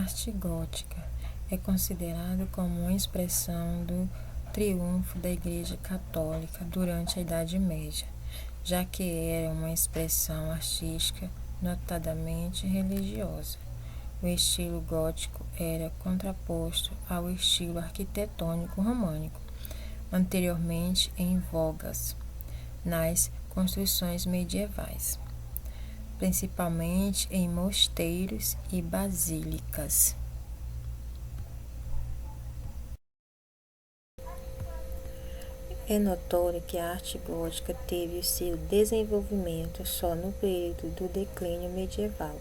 arte gótica é considerado como uma expressão do triunfo da Igreja Católica durante a Idade Média, já que era uma expressão artística notadamente religiosa. O estilo gótico era contraposto ao estilo arquitetônico românico, anteriormente em vogas nas construções medievais, principalmente em mosteiros e basílicas. É notório que a arte gótica teve o seu desenvolvimento só no período do declínio medieval.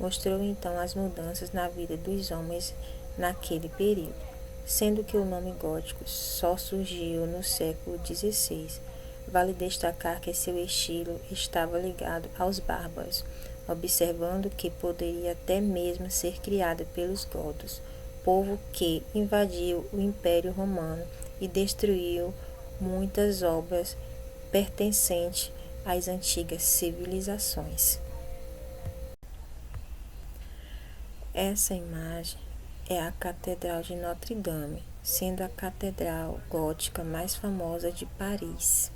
Mostrou então as mudanças na vida dos homens naquele período, sendo que o nome gótico só surgiu no século XVI. Vale destacar que seu estilo estava ligado aos bárbaros, observando que poderia até mesmo ser criado pelos godos, povo que invadiu o Império Romano e destruiu muitas obras pertencentes às antigas civilizações. Essa imagem é a Catedral de Notre-Dame, sendo a catedral gótica mais famosa de Paris.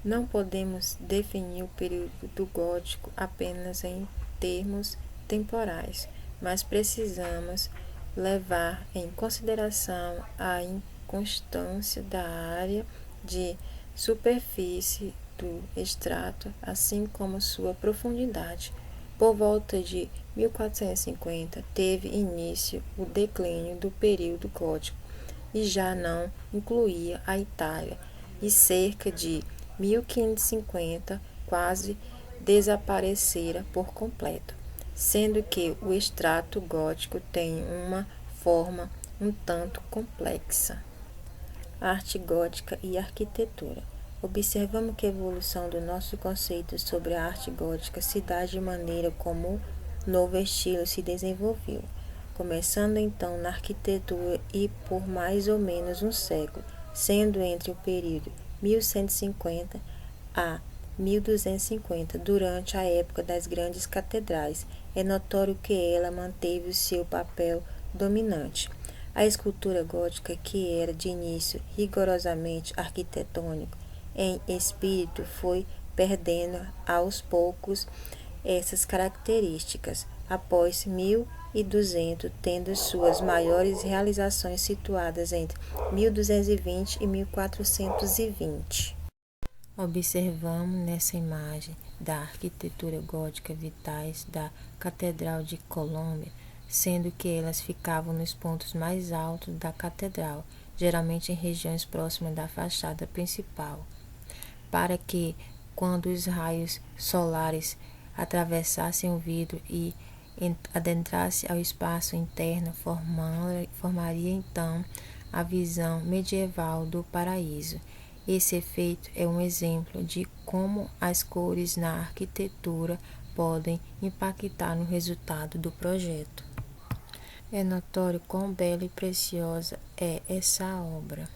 Não podemos definir o período do gótico apenas em termos temporais, mas precisamos levar em consideração a inconstância da área de superfície do extrato, assim como sua profundidade. Por volta de 1450, teve início o declínio do período gótico e já não incluía a Itália, e cerca de 1550 quase desaparecera por completo, sendo que o extrato gótico tem uma forma um tanto complexa. Arte gótica e arquitetura. Observamos que a evolução do nosso conceito sobre a arte gótica se dá de maneira como o novo estilo se desenvolveu, começando então na arquitetura e por mais ou menos um século, sendo entre o período 1150 a 1250, durante a época das grandes catedrais. É notório que ela manteve o seu papel dominante. A escultura gótica, que era de início rigorosamente arquitetônico em espírito, foi perdendo aos poucos essas características, após 1200, tendo suas maiores realizações situadas entre 1220 e 1420. Observamos nessa imagem da arquitetura gótica vitais da Catedral de Colômbia, sendo que elas ficavam nos pontos mais altos da catedral, geralmente em regiões próximas da fachada principal, para que, quando os raios solares atravessassem o vidro e adentrasse ao espaço interno, formaria então a visão medieval do paraíso. Esse efeito é um exemplo de como as cores na arquitetura podem impactar no resultado do projeto. É notório quão bela e preciosa é essa obra.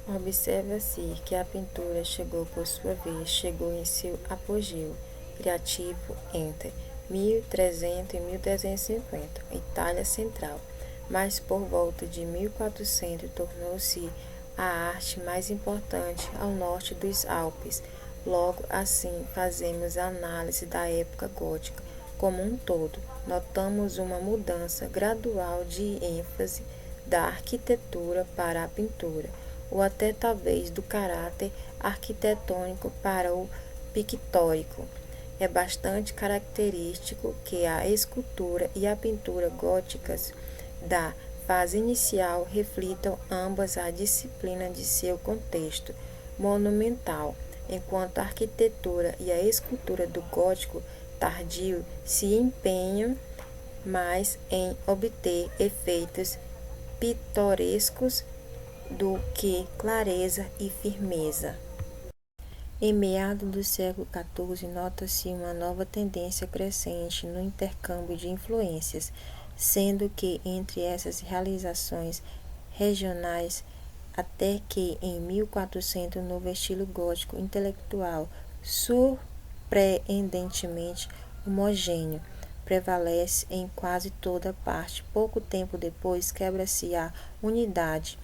Observa-se que a pintura chegou, por sua vez, chegou em seu apogeu criativo entre 1300 e 1350, Itália Central, mas por volta de 1400 tornou-se a arte mais importante ao norte dos Alpes. Logo assim, fazemos a análise da época gótica como um todo. Notamos uma mudança gradual de ênfase da arquitetura para a pintura, ou até talvez do caráter arquitetônico para o pictórico. É bastante característico que a escultura e a pintura góticas da fase inicial reflitam ambas a disciplina de seu contexto monumental, enquanto a arquitetura e a escultura do gótico tardio se empenham mais em obter efeitos pitorescos do que clareza e firmeza. Em meados do século XIV, nota-se uma nova tendência crescente no intercâmbio de influências, sendo que entre essas realizações regionais, até que em 1400 o novo estilo gótico intelectual surpreendentemente homogêneo, prevalece em quase toda parte. Pouco tempo depois, quebra-se a unidade,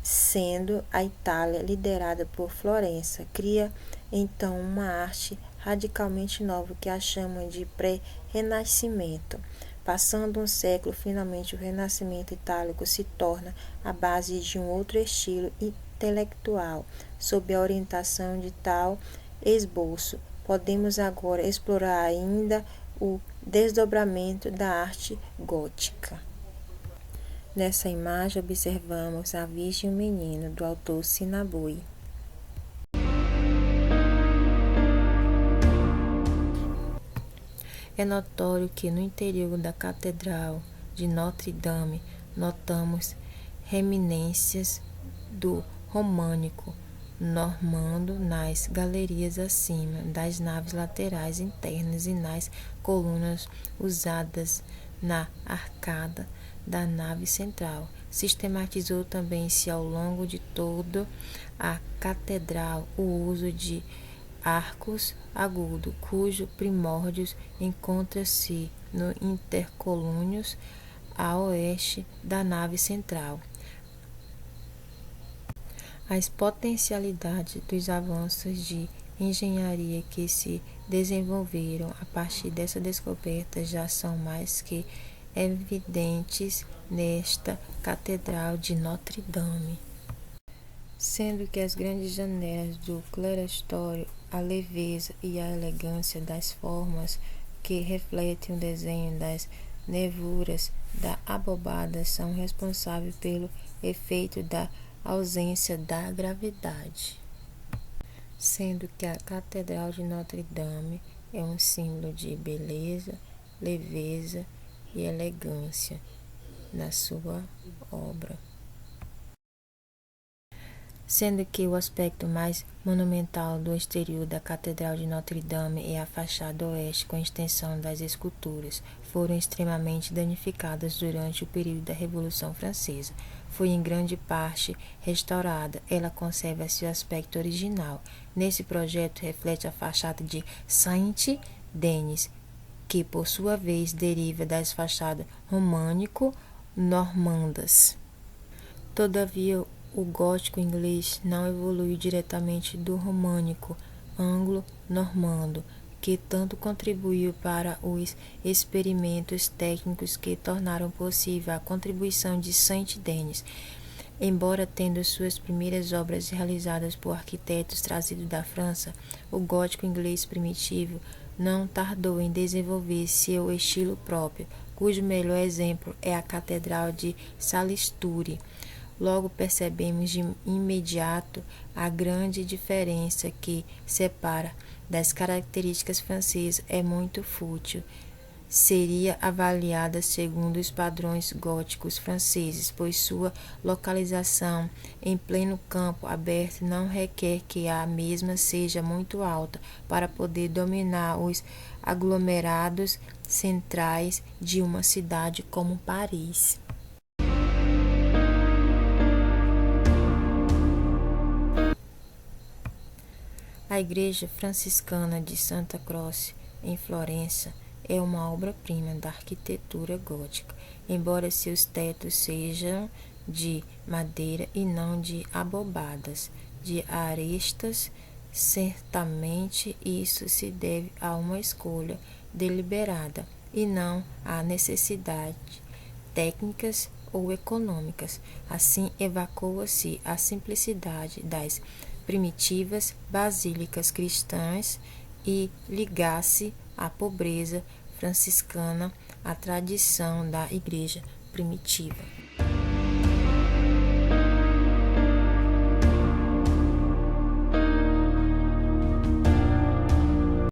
sendo a Itália liderada por Florença. Cria então uma arte radicalmente nova que a chamam de pré-renascimento. Passando um século, finalmente o renascimento itálico se torna a base de um outro estilo intelectual. Sob a orientação de tal esboço, podemos agora explorar ainda o desdobramento da arte gótica. Nessa imagem observamos a Virgem e o Menino, do autor Sinabui. É notório que no interior da Catedral de Notre-Dame notamos reminiscências do românico normando nas galerias acima das naves laterais internas e nas colunas usadas na arcada da nave central. Sistematizou também-se ao longo de toda a catedral o uso de arcos agudos, cujos primórdios encontram-se no intercolúnios a oeste da nave central. As potencialidades dos avanços de engenharia que se desenvolveram a partir dessa descoberta já são mais que evidentes nesta Catedral de Notre-Dame. Sendo que as grandes janelas do clerestorio, a leveza e a elegância das formas que refletem o desenho das nervuras da abobada são responsáveis pelo efeito da ausência da gravidade. Sendo que a Catedral de Notre-Dame é um símbolo de beleza, leveza e elegância na sua obra. Sendo que o aspecto mais monumental do exterior da Catedral de Notre-Dame é a fachada oeste com a extensão das esculturas, foram extremamente danificadas durante o período da Revolução Francesa. Foi em grande parte restaurada, ela conserva seu aspecto original. Nesse projeto reflete a fachada de Saint-Denis, que por sua vez deriva das fachadas românico-normandas. Todavia, o gótico inglês não evoluiu diretamente do românico anglo-normando, que tanto contribuiu para os experimentos técnicos que tornaram possível a contribuição de Saint-Denis. Embora tendo suas primeiras obras realizadas por arquitetos trazidos da França, o gótico inglês primitivo não tardou em desenvolver seu estilo próprio, cujo melhor exemplo é a Catedral de Salisbury. Logo percebemos de imediato a grande diferença que separa das características francesas é muito fútil. Seria avaliada segundo os padrões góticos franceses, pois sua localização em pleno campo aberto não requer que a mesma seja muito alta para poder dominar os aglomerados centrais de uma cidade como Paris. A Igreja Franciscana de Santa Croce, em Florença, é uma obra-prima da arquitetura gótica, embora seus tetos sejam de madeira e não de abobadas, de arestas. Certamente isso se deve a uma escolha deliberada e não a necessidades técnicas ou econômicas. Assim, evacua-se a simplicidade das primitivas basílicas cristãs e ligar-se à pobreza franciscana, à tradição da igreja primitiva.